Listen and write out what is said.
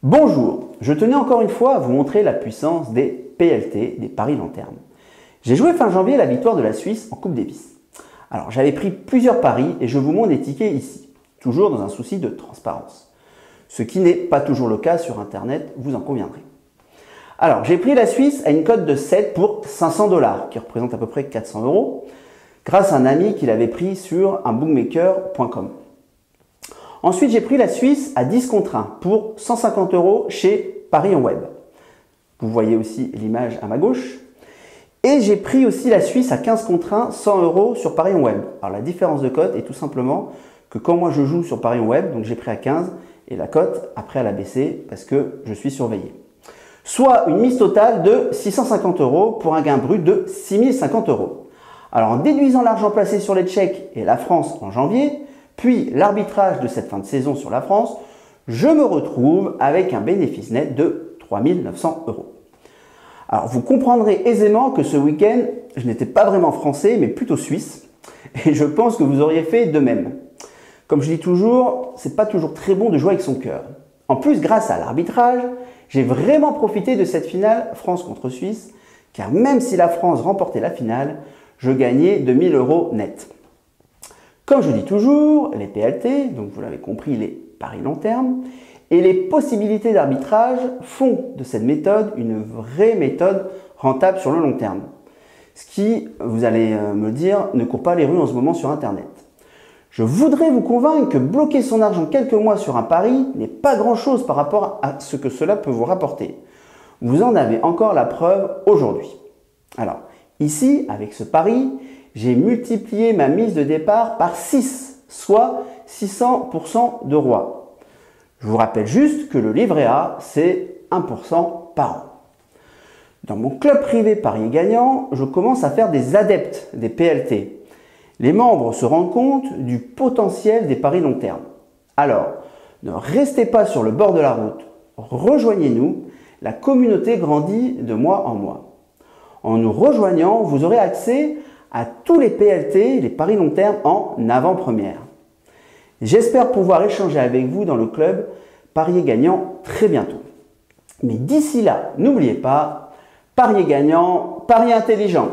Bonjour, je tenais encore une fois à vous montrer la puissance des PLT, des paris long terme. J'ai joué fin janvier la victoire de la Suisse en Coupe Davis. Alors j'avais pris plusieurs paris et je vous montre des tickets ici, toujours dans un souci de transparence. Ce qui n'est pas toujours le cas sur internet, vous en conviendrez. Alors j'ai pris la Suisse à une cote de 7 pour 500 $, qui représente à peu près 400 €, grâce à un ami qui l'avait pris sur un bookmaker.com. Ensuite, j'ai pris la Suisse à 10 contre 1 pour 150 € chez Paris en web. Vous voyez aussi l'image à ma gauche. Et j'ai pris aussi la Suisse à 15 contre 1, 100 € sur Paris en web. Alors la différence de cote est tout simplement que quand moi je joue sur Paris en web, donc j'ai pris à 15 et la cote, après elle a baissé parce que je suis surveillé. Soit une mise totale de 650 € pour un gain brut de 6050 €. Alors en déduisant l'argent placé sur les Tchèques et la France en janvier, puis l'arbitrage de cette fin de saison sur la France, je me retrouve avec un bénéfice net de 3900 €. Alors vous comprendrez aisément que ce week-end, je n'étais pas vraiment français, mais plutôt suisse, et je pense que vous auriez fait de même. Comme je dis toujours, c'est pas toujours très bon de jouer avec son cœur. En plus, grâce à l'arbitrage, j'ai vraiment profité de cette finale France contre Suisse, car même si la France remportait la finale, je gagnais 2000 € net. Comme je dis toujours, les PLT, donc vous l'avez compris, les paris long terme, et les possibilités d'arbitrage font de cette méthode une vraie méthode rentable sur le long terme. Ce qui, vous allez me dire, ne court pas les rues en ce moment sur Internet. Je voudrais vous convaincre que bloquer son argent quelques mois sur un pari n'est pas grand-chose par rapport à ce que cela peut vous rapporter. Vous en avez encore la preuve aujourd'hui. Alors, ici, avec ce pari, j'ai multiplié ma mise de départ par 6, soit 600% de ROI. Je vous rappelle juste que le livret A, c'est 1% par an. Dans mon club privé Parier Gagnant, je commence à faire des adeptes des PLT. Les membres se rendent compte du potentiel des paris long terme. Alors, ne restez pas sur le bord de la route. Rejoignez-nous, la communauté grandit de mois en mois. En nous rejoignant, vous aurez accès à tous les PLT, les paris long terme en avant-première. J'espère pouvoir échanger avec vous dans le club Parier Gagnant très bientôt. Mais d'ici là, n'oubliez pas, parier gagnant, parier intelligent.